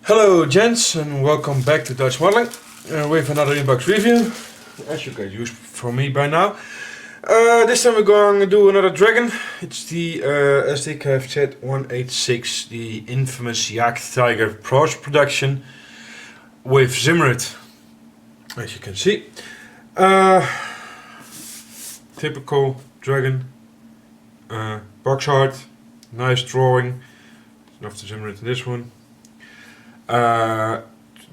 Hello gents and welcome back to Dutch Modeling with another inbox review, as you get used from me by now. This time we're going to do another dragon. It's the SDK Z186, the infamous JagdTiger Porsche production with Zimmerit, as you can see. Typical dragon, box art, nice drawing, enough to Zimmerit in this one.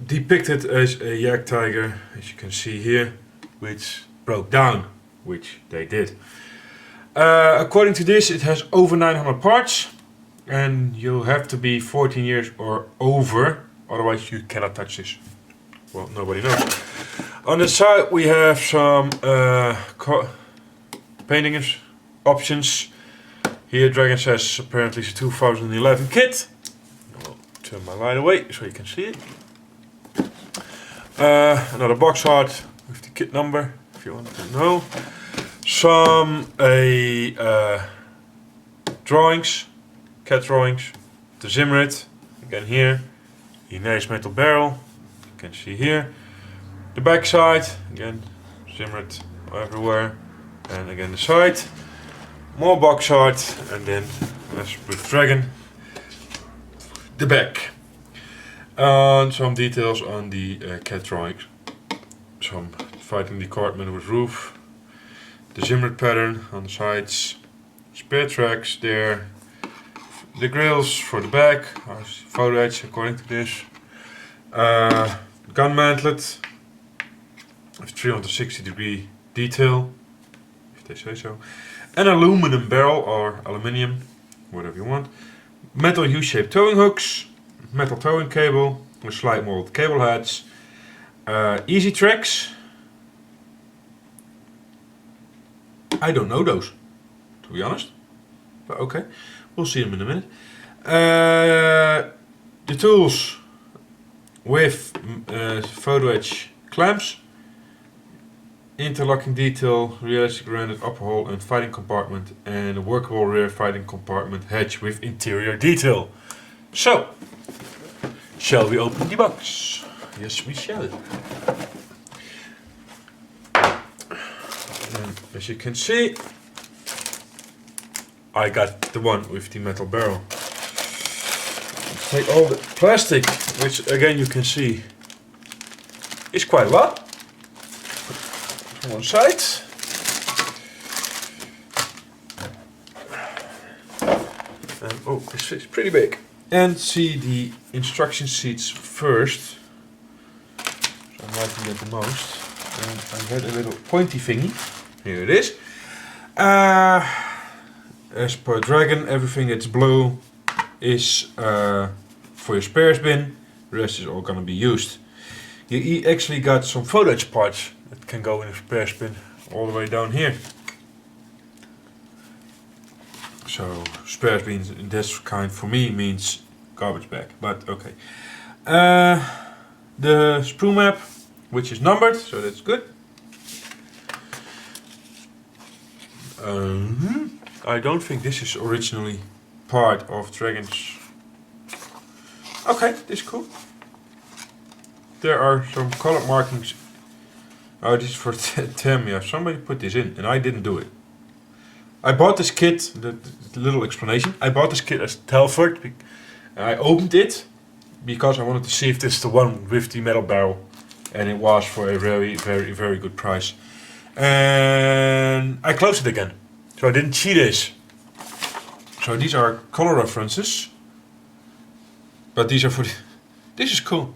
Depicted as a JagdTiger, as you can see here, which broke down, which they did. According to this, it has over 900 parts, and you have to be 14 years or over, otherwise you cannot touch this. Well, nobody knows. On the side we have some painting options. Here Dragon says apparently it's a 2011 kit. Turn my light away so you can see it. Another box art with the kit number if you want to know. Some drawings, cat drawings, the Zimmerit, again here, the nice metal barrel, you can see here. The back side, again Zimmerit everywhere, and again the side. More box art, and then as with Dragon, the back. And some details on the cat drawings. Some fighting department with roof. The Zimmerit pattern on the sides. Spare tracks there. The grills for the back. Photo edge according to this. Gun mantlet. With 360-degree detail, if they say so. An aluminum barrel or aluminium, whatever you want. Metal U-shaped towing hooks, metal towing cable with slide molded cable heads, easy tracks. I don't know those, to be honest, but okay, we'll see them in a minute. The tools with photo edge clamps, interlocking detail, realistic rounded upper hole and fighting compartment, and a workable rear fighting compartment hatch with interior detail. So, shall we open the box? Yes, we shall. And as you can see, I got the one with the metal barrel. Let's take all the plastic, which again you can see is quite a lot. On one side. And, oh, this is pretty big. And see the instruction sheets first. So I'm liking it the most. And I had a little pointy thingy. Here it is. As per Dragon, everything that's blue is for your spares bin. The rest is all gonna be used. You actually got some photo edge parts that can go in a spare bin all the way down here. So spare bin in this kind for me means garbage bag, but okay. The sprue map, which is numbered, so that's good. I don't think this is originally part of Dragon's. Okay, this is cool. There are some color markings. Oh, this is for Tim. Yeah, somebody put this in, and I didn't do it. I bought this kit. The little explanation. I bought this kit as Telford. I opened it because I wanted to see if this is the one with the metal barrel, and it was for a very, very, very good price. And I closed it again, so I didn't see this. So these are color references, but these are for. This is cool.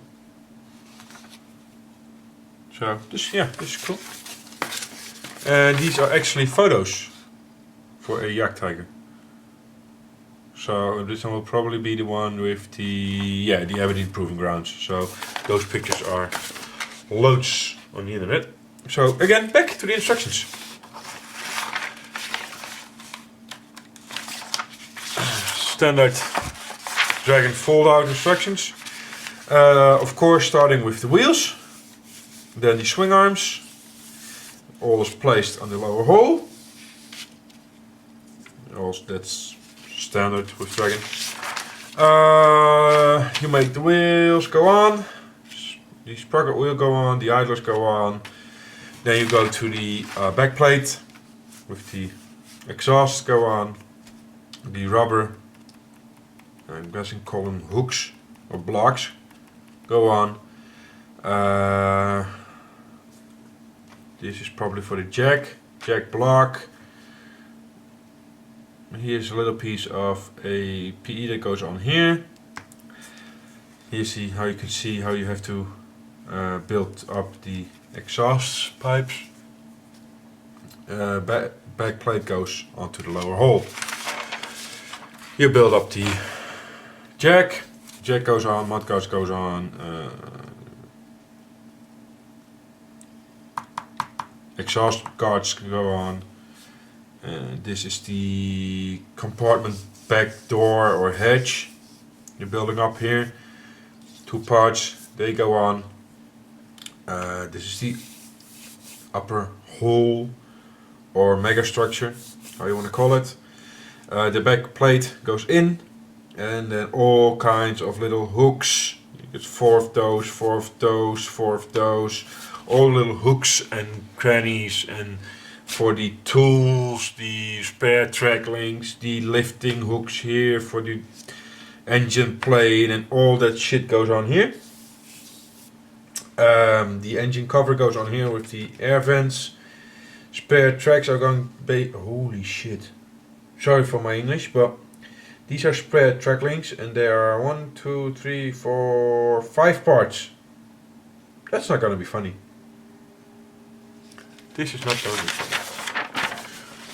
So this, yeah, this is cool. And these are actually photos for a JagdTiger. So this one will probably be the one with the Aberdeen Proving Grounds. So those pictures are loads on the internet. So again, back to the instructions. Standard Dragon fold-out instructions. Of course, starting with the wheels. Then the swing arms, all is placed on the lower hole. Also, that's standard with Dragon. You make the wheels go on. The sprocket wheel go on. The idlers go on. Then you go to the back plate with the exhaust go on. The rubber, I'm guessing call them hooks or blocks, go on. This is probably for the jack block. Here's a little piece of a PE that goes on here. Here you can see how you have to build up the exhaust pipes. Back plate goes onto the lower hole. You build up the jack goes on, mudguards goes on, exhaust guards go on. This is the compartment back door or hatch you're building up here. 2 parts, they go on. This is the upper hole or mega structure, how you want to call it. The back plate goes in, and then all kinds of little hooks. You get 4 of those, 4 of those, 4 of those. All little hooks and crannies, and for the tools, the spare track links, the lifting hooks here for the engine plate, and all that shit goes on here. The engine cover goes on here with the air vents. Spare tracks are going holy shit. Sorry for my English, but these are spare track links, and there are 1, 2, 3, 4, 5 parts. That's not gonna be funny. This is not gonna be funny.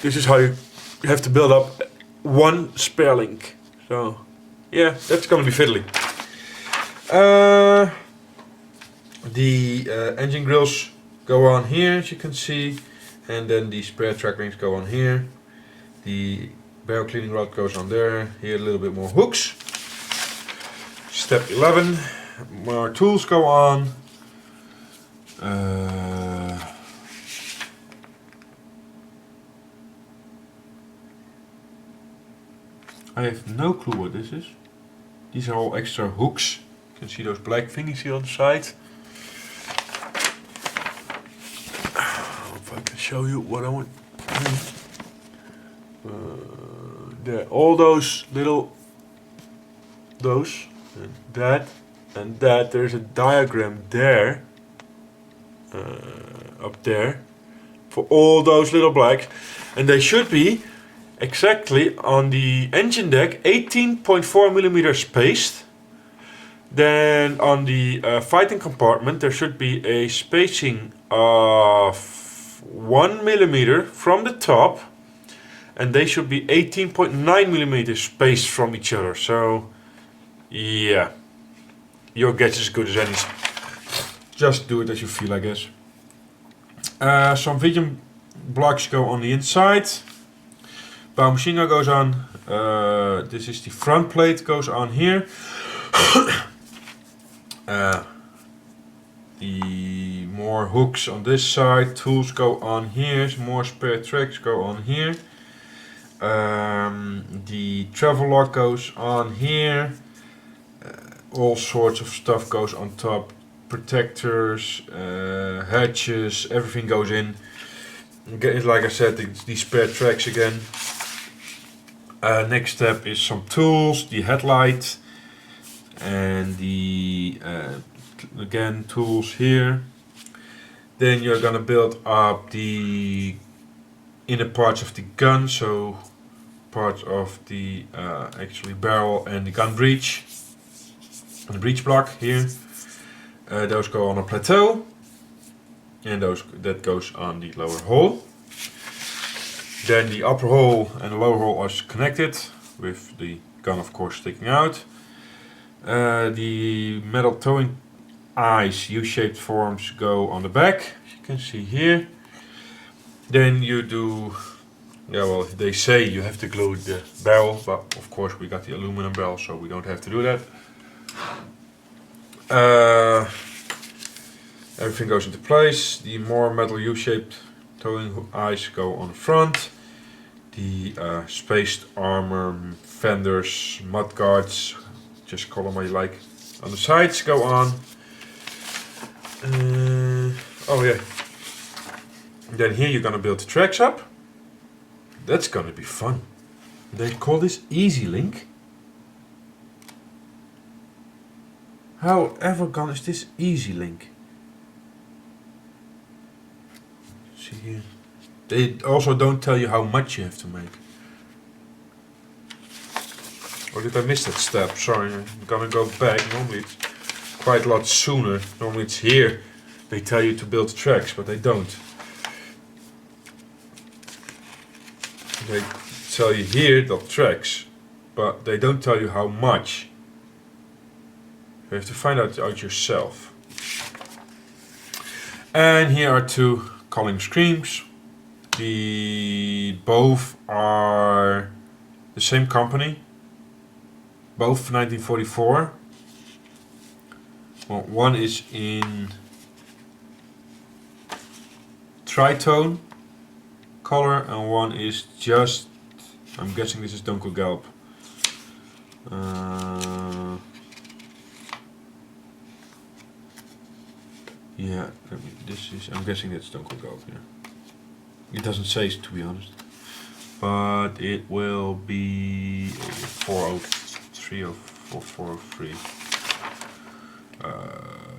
This is how you have to build up one spare link. So, yeah, that's gonna be fiddly. The engine grills go on here, as you can see, and then the spare track links go on here. The barrel cleaning rod goes on there. Here a little bit more hooks. Step 11, more tools go on. I have no clue what this is. These are all extra hooks. You can see those black thingies here on the side. If I can show you what I want. There, all those little, and that, and that. There's a diagram there, up there, for all those little blacks, and they should be exactly on the engine deck 18.4 millimeters spaced. Then on the fighting compartment there should be a spacing of 1 millimeter from the top, and they should be 18.9 millimeters spaced from each other. So yeah, your guess is as good as any. Just do it as you feel, I guess. Some vision blocks go on the inside. Bow machine gun goes on. This is the front plate, goes on here. The more hooks on this side, tools go on here, more spare tracks go on here. The travel lock goes on here. All sorts of stuff goes on top. Protectors, hatches, everything goes in. Like I said, these spare tracks again. Next step is some tools, the headlight, and the again tools here. Then you're gonna build up the inner parts of the gun, so parts of the actually barrel and the gun breech, and the breech block here. Those go on a plateau, and that goes on the lower hull. Then the upper hull and the lower hull are connected, with the gun of course sticking out. The metal towing eyes, U-shaped forms, go on the back, as you can see here. Then you do, yeah, well, they say you have to glue the barrel, but of course we got the aluminum barrel, so we don't have to do that. Everything goes into place. The more metal U-shaped towing eyes go on the front. The spaced armor, fenders, mudguards just call them what you like. On the sides go on. Oh yeah. Then here you're gonna build the tracks up. That's gonna be fun. They call this Easy Link. However gone is this Easy Link? See here. They also don't tell you how much you have to make. Or did I miss that step? Sorry, I'm gonna go back. Normally it's quite a lot sooner. Normally it's here. They tell you to build tracks, but they don't. They tell you here the tracks, but they don't tell you how much. You have to find out yourself. And here are two calling screams. Both are the same company. Both 1944. Well, one is in tritone color and one is just, I'm guessing this is donkergelb. Yeah, this is, I'm guessing it's donkergelb, yeah. It doesn't say, to be honest. But it will be 403 or 403.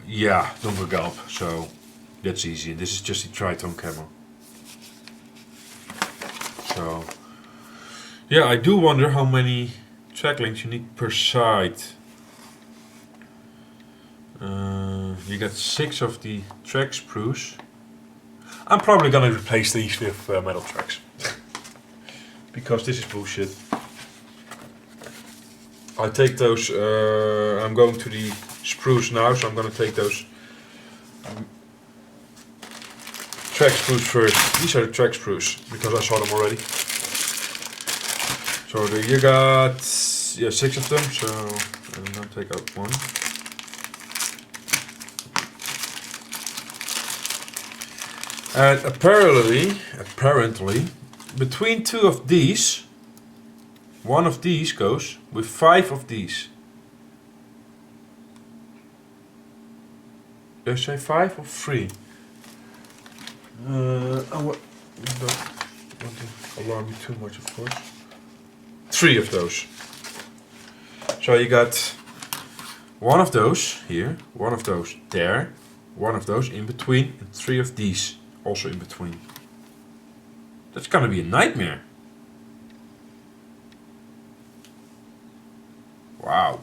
Yeah, donkergelb, so that's easy. And this is just the tritone camo. So, yeah, I do wonder how many track links you need per side. You got 6 of the track sprues. I'm probably gonna replace these with metal tracks. Because this is bullshit. I take those, I'm going to the sprues now, so I'm gonna take those track sprues first. These are the track sprues, because I saw them already. So you got, yeah, 6 of them, so I'm gonna take out one. And apparently, between 2 of these, one of these goes with 5 of these. Did I say 5 or 3? I don't want to alarm you too much, of course. 3 of those. So you got one of those here, one of those there, one of those in between, and 3 of these also in between. That's gonna be a nightmare. Wow.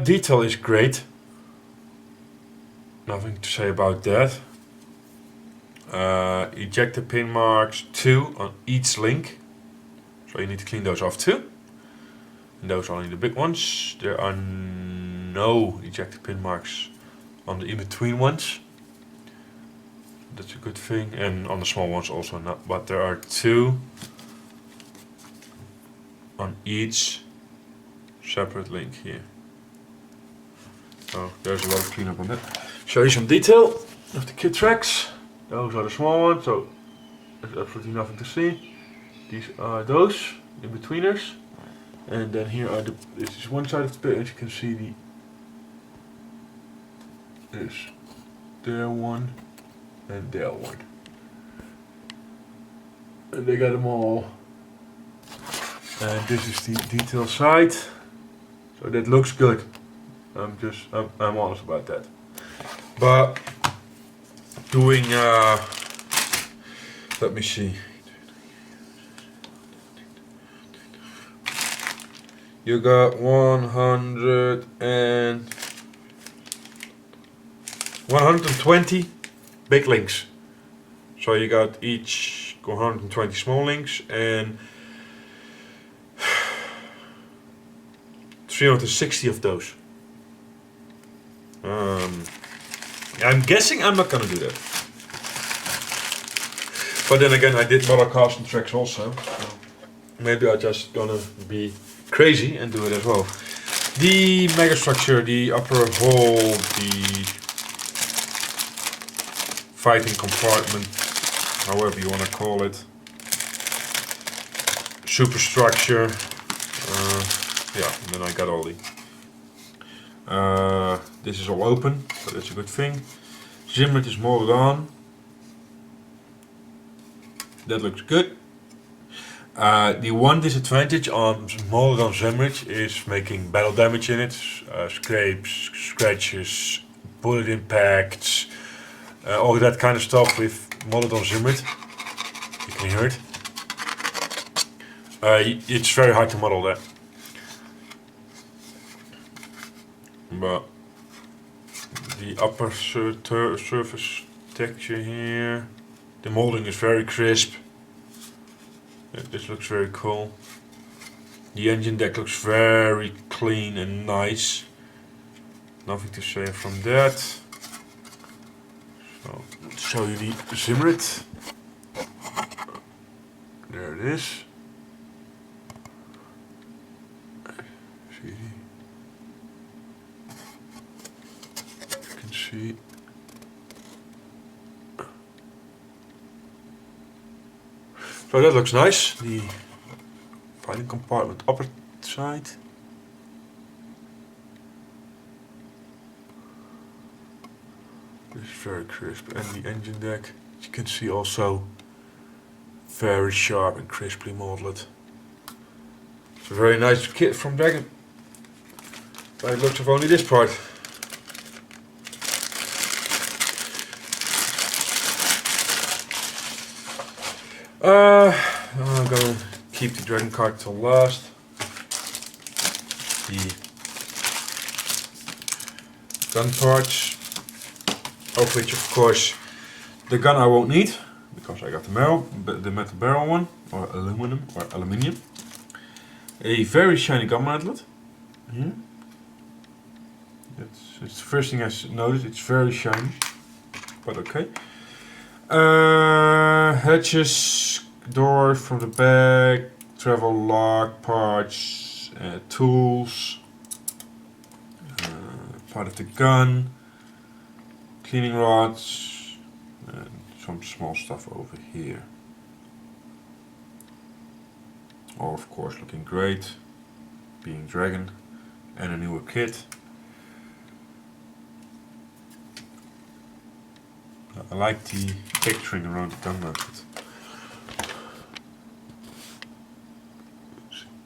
Detail is great. Nothing to say about that. Ejector pin marks 2 on each link. So you need to clean those off too. And those are only the big ones. There are no ejector pin marks on the in-between ones. That's a good thing. And on the small ones also not. But there are 2 on each separate link here. So there's a lot of cleanup on that. Show you some detail of the kit tracks. Those are the small ones, so there's absolutely nothing to see. These are those in-betweeners. And then here are this is one side of the page, as you can see this there one and there one. And they got them all. And this is the detail side. So that looks good. I'm honest about that. But doing let me see. You got 120 big links. So you got each 120 small links and 360 of those. I'm guessing I'm not gonna do that. But then again, I did model custom tracks also. So maybe I'm just gonna be crazy and do it as well. The megastructure, the upper hull, the fighting compartment, however you want to call it, superstructure, yeah, and then I got all the. This is all open, so that's a good thing. Zimmerit is molded on. That looks good. The one disadvantage on molded on Zimmerit is making battle damage in it. Scrapes, scratches, bullet impacts, all that kind of stuff with molded on Zimmerit. You can hear it. It's very hard to model that. But the upper surface texture here, the molding is very crisp. This looks very cool. The engine deck looks very clean and nice. Nothing to say from that. So let's show you the Zimmerit. There it is. See? You can see. So that looks nice. The filing compartment upper side. This is very crisp, and the engine deck, as you can see, also very sharp and crisply modeled. It's a very nice kit from Dragon. By the looks of only this part. I'm gonna keep the Dragon card till last. The gun parts, of which of course the gun I won't need because I got the metal barrel one, or aluminium. A very shiny gun mantlet here. It's the first thing I noticed. It's very shiny, but okay. Hatches, door from the back, travel log parts, tools, part of the gun, cleaning rods, and some small stuff over here. All of course looking great, being Dragon and a newer kit. I like the texturing around the gun mantlet.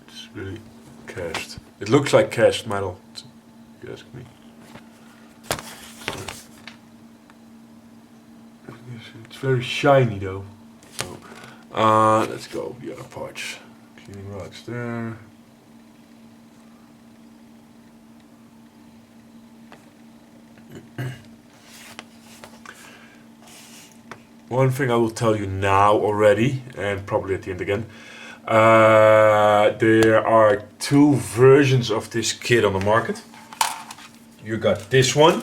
It's really cast. It looks like cast metal, if you ask me. It's very shiny though. So, let's go the other parts. Cleaning rods there. One thing I will tell you now already, and probably at the end again, there are two versions of this kit on the market. You got this one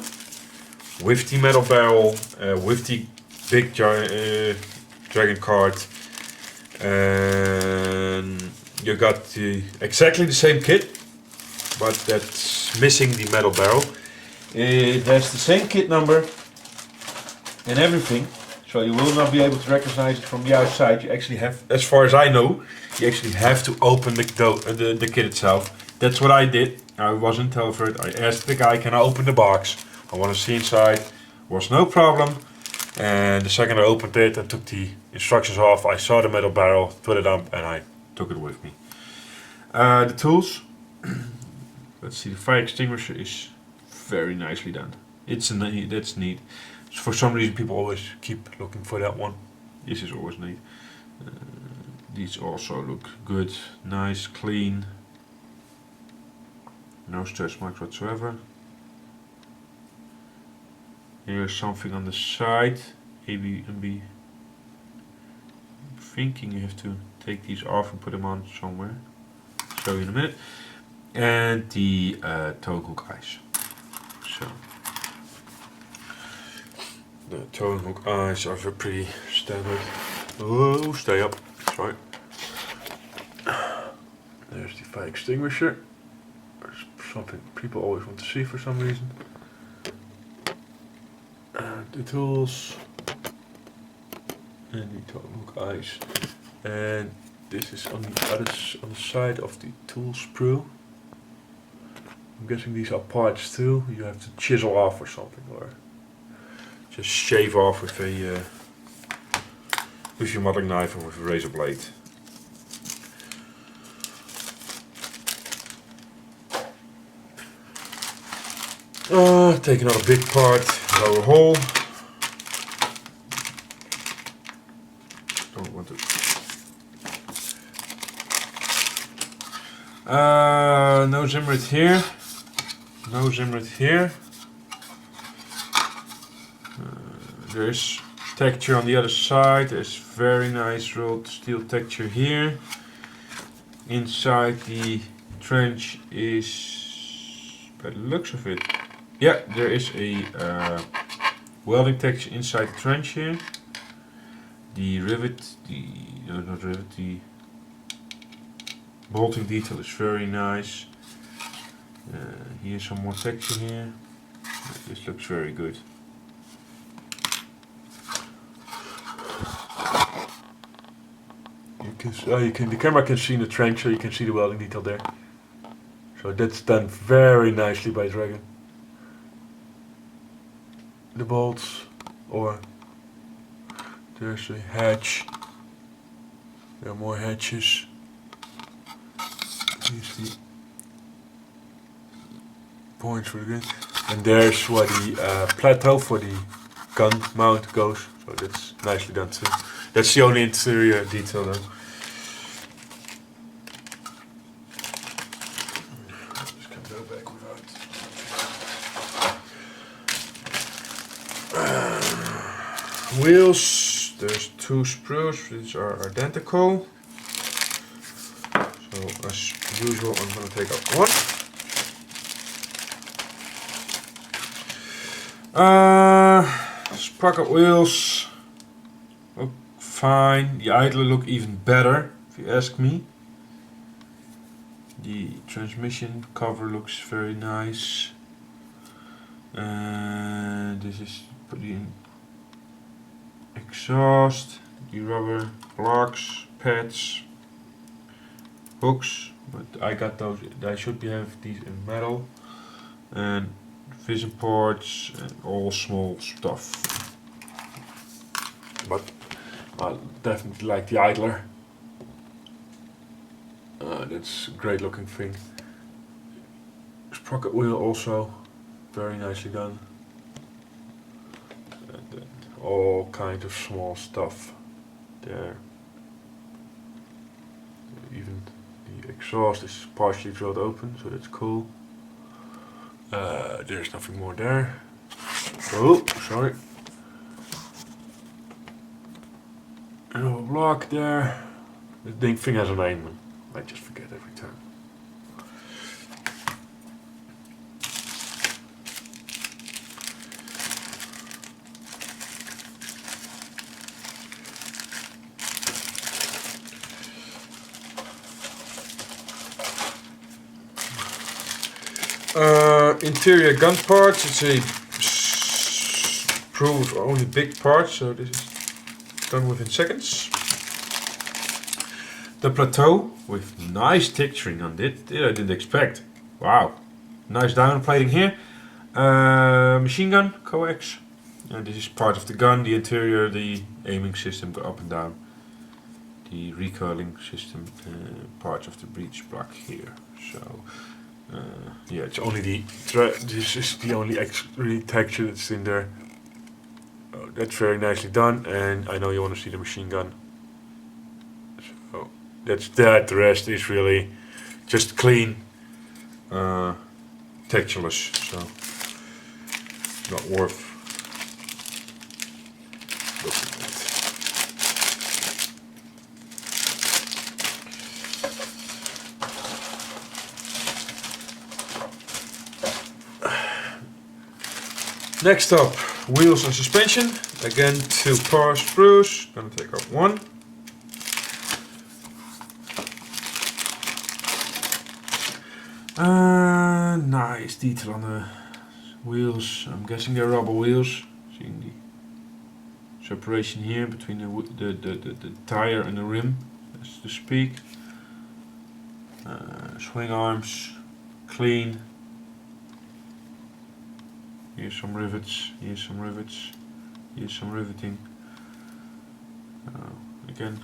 with the metal barrel, with the big Dragon card, and you got exactly the same kit, but that's missing the metal barrel. It has the same kit number and everything. So you will not be able to recognize it from the outside. You actually have, as far as I know, you actually have to open the kit itself. That's what I did. I wasn't Telford. I asked the guy, can I open the box? I want to see inside. Was no problem. And the second I opened it and took the instructions off, I saw the metal barrel, put it up, and I took it with me. The tools. Let's see, the fire extinguisher is very nicely done. That's neat. For some reason people always keep looking for that one. This is always neat. These also look good, nice, clean. No stretch marks whatsoever. Here's something on the side. Maybe I'm thinking you have to take these off and put them on somewhere. I'll show you in a minute. And the towing hook eyes. So. The towing hook eyes are pretty standard. Oh, stay up. That's right. There's the fire extinguisher. There's something people always want to see for some reason. The tools. And the towing hook eyes. And this is on the side of the tool sprue. I'm guessing these are parts too. You have to chisel off or something, or just shave off with a with your modeling knife or with a razor blade. Take another big part, lower hole. Don't want to. No Zimmerit here. No Zimmerit here. There's texture on the other side. There's very nice rolled steel texture here. Inside the trench is, by the looks of it, yeah, there is a welding texture inside the trench here. The rivet, not rivet, the bolting detail is very nice. Here's some more texture here. This looks very good. The camera can see in the trench, so you can see the welding detail there. So that's done very nicely by Dragon. The bolts, or there's a hatch. There are more hatches. Here's the points for the gun. And there's where the plateau for the gun mount goes. So that's nicely done too. That's the only interior detail though. Just can go back without. Wheels. There's 2 sprues. These are identical. So as usual, I'm going to take out one. Sprocket wheels look fine. The idler look even better, if you ask me. The transmission cover looks very nice. And this is the exhaust, the rubber blocks, pads, hooks, but I got those. I should have these in metal, and vision ports and all small stuff. But I definitely like the idler. That's a great looking thing. Sprocket wheel also very nicely done. And then all kinds of small stuff there. Even the exhaust is partially drilled open, so that's cool. There's nothing more there. Oh, sorry. Another block there. The thing has a name. I just forget every time. Interior gun parts. It's a sprue only big parts, so this is done within seconds. The plateau with nice texturing on it. I didn't expect. Wow, nice diamond plating here. Machine gun coax. And this is part of the gun. The interior, the aiming system go up and down. The recoiling system, parts of the breech block here. So. Yeah, it's only this is the only really texture that's in there. Oh, that's very nicely done, and I know you want to see the machine gun. So that's that. The rest is really just clean, textureless. So not worth looking at. Next up, wheels and suspension. Again, 2 power sprues. Gonna take out one. Nice detail on the wheels. I'm guessing they're rubber wheels. Seeing the separation here between the tire and the rim, so to speak. Swing arms, clean. Here's some rivets, here's some rivets, here's some riveting. Again,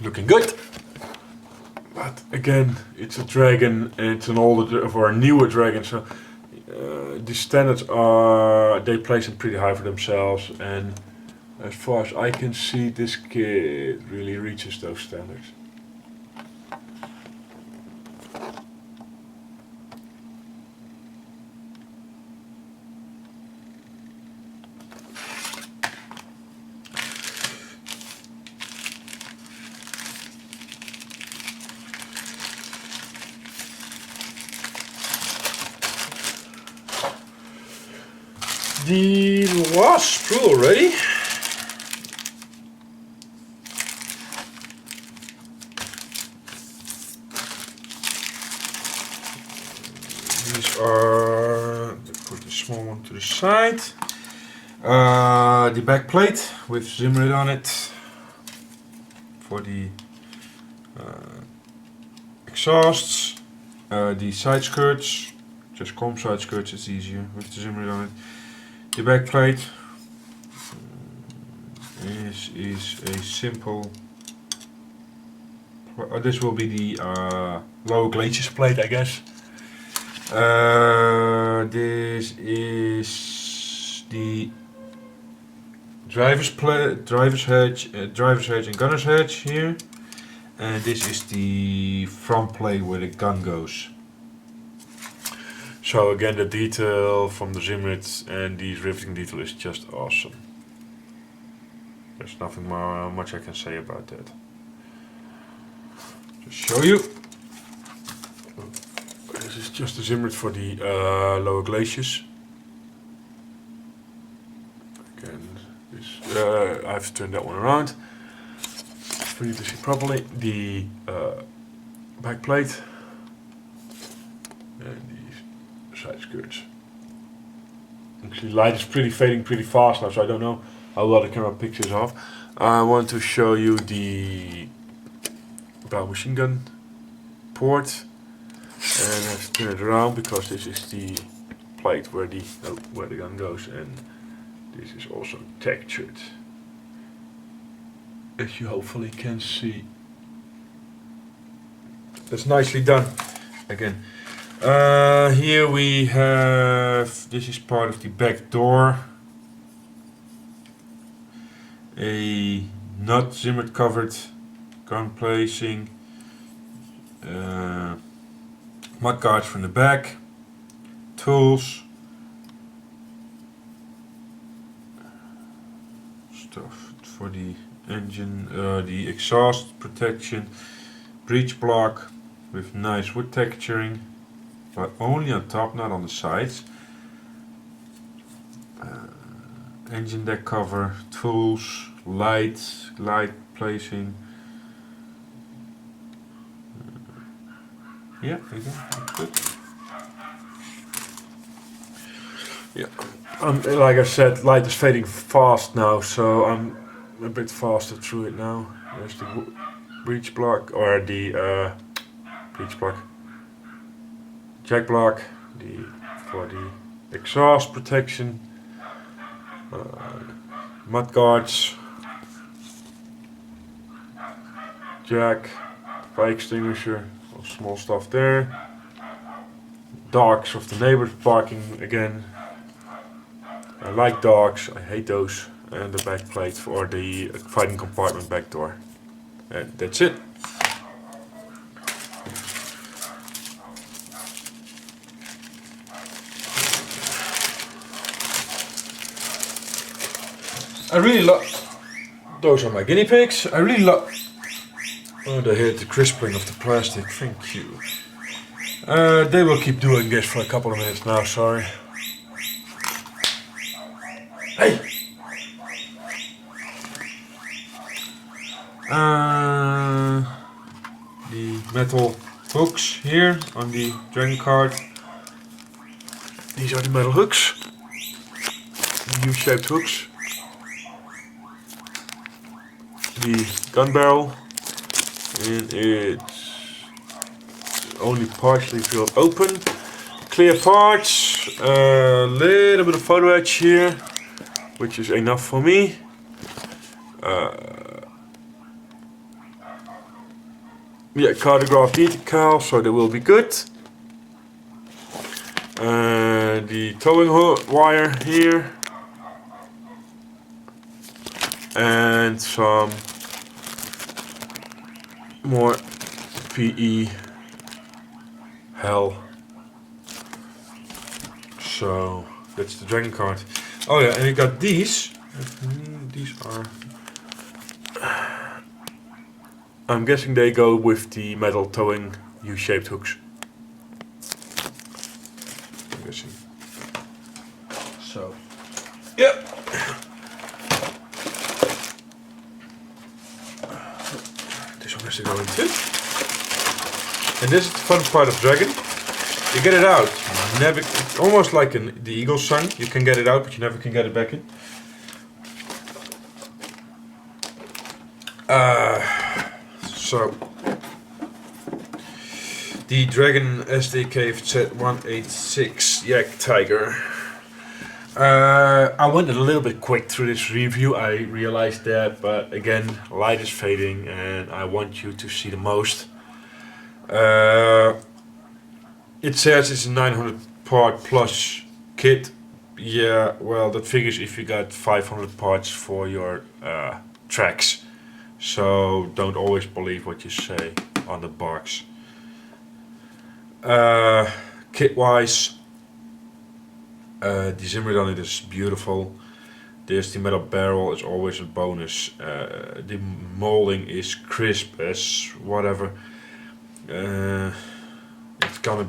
looking good. But again, it's a dragon, and it's an older or a newer dragon, so the standards are, they place them pretty high for themselves, and as far as I can see, this kit really reaches those standards. The last sprue already. These are, put the small one to the side. The back plate with Zimmerit on it for the exhausts. The side skirts, just comb side skirts, it's easier with the Zimmerit on it. The back plate is a simple. This will be the low glaciers plate, I guess. This is the driver's hedge, and gunner's hedge here, and this is the front plate where the gun goes. So again, the detail from the Zimmerit and the riveting detail is just awesome. There's nothing much I can say about that. Just show you. This is just the Zimmerit for the lower glaciers. Again, this, I have to turn that one around for you to see properly. The back plate and these side skirts. Actually, light is fading pretty fast now, so I don't know how well the camera picks this off. I want to show you the machine gun port, and I have to turn it around because this is the plate where the gun goes, and this is also textured, as you hopefully can see. That's nicely done. Again, here we have, this is part of the back door, a not Zimmerit covered gun placing, mud guards from the back, tools, stuff for the engine, the exhaust protection, breech block with nice wood texturing, but only on top, not on the sides. Engine deck cover, tools, light placing. Yeah, good. Yeah, like I said, light is fading fast now, so I'm a bit faster through it now. There's the breech block, or the breech block, jack block, for the exhaust protection, mud guards, jack, fire extinguisher, some small stuff there, dogs of the neighbors barking again. I like dogs, I hate those, and the back plate for the fighting compartment back door. And that's it. I really love, those are my guinea pigs. I really love, oh, they hit the crisping of the plastic, thank you. They will keep doing this for a couple of minutes now, sorry. Hey! The metal hooks here on the dragon card. These are the metal hooks, U-shaped hooks. The gun barrel, and it's only partially filled open. clear parts, a little bit of photo etch here, which is enough for me. Yeah, cartograph decal, so they will be good. The towing wire here. And some more PE hell. So that's the dragon card. Oh yeah, and you got these. These are, I'm guessing they go with the metal towing U-shaped hooks. I'm guessing. So, yeah. This one has to go in too. And this is the fun part of Dragon. You get it out. Never, it's almost like the Eagle's Song. You can get it out, but you never can get it back in. So the Dragon SDK Z186 JagdTiger. I went a little bit quick through this review, I realized that, but again, light is fading and I want you to see the most. It says it's a 900 part plus kit. Yeah, well, that figures if you got 500 parts for your tracks. So don't always believe what you say on the box. Kit wise, the Zimmerit on it is beautiful. There's the metal barrel, is always a bonus. The molding is crisp as whatever. It's gonna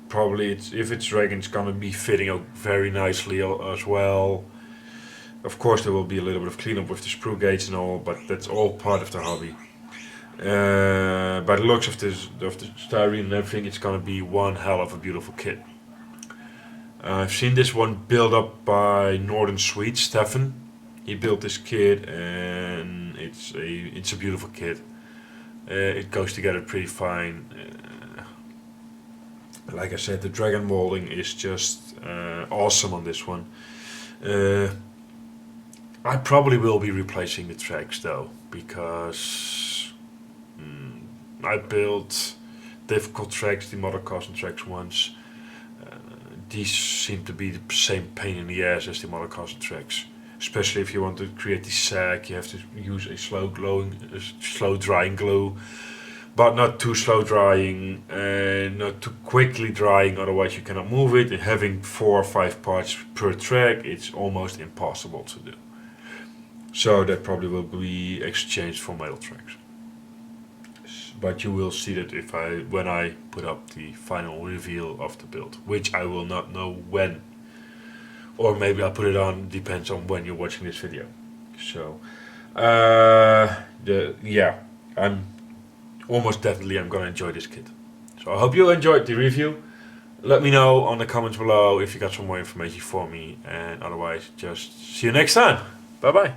probably, if it's Dragon, it's gonna be fitting out very nicely as well. Of course there will be a little bit of cleanup with the screw gates and all, but that's all part of the hobby. By the looks of the styrene and everything, it's gonna be one hell of a beautiful kit. I've seen this one built up by Northern Swede, Stefan. He built this kit and it's a beautiful kit. It goes together pretty fine. Like I said, the Dragon molding is just awesome on this one. I probably will be replacing the tracks though, because I built difficult tracks, the Mother Custom tracks once. These seem to be the same pain in the ass as the Mother Custom tracks. Especially if you want to create the sag, you have to use a slow drying glue, but not too slow drying and not too quickly drying, otherwise you cannot move it. And having 4 or 5 parts per track, it's almost impossible to do. So that probably will be exchanged for metal tracks. But you will see that when I put up the final reveal of the build, which I will not know when. Or maybe I'll put it on, depends on when you're watching this video. So, yeah, I'm gonna enjoy this kit. So I hope you enjoyed the review. Let me know on the comments below if you got some more information for me, and otherwise just see you next time. Bye bye.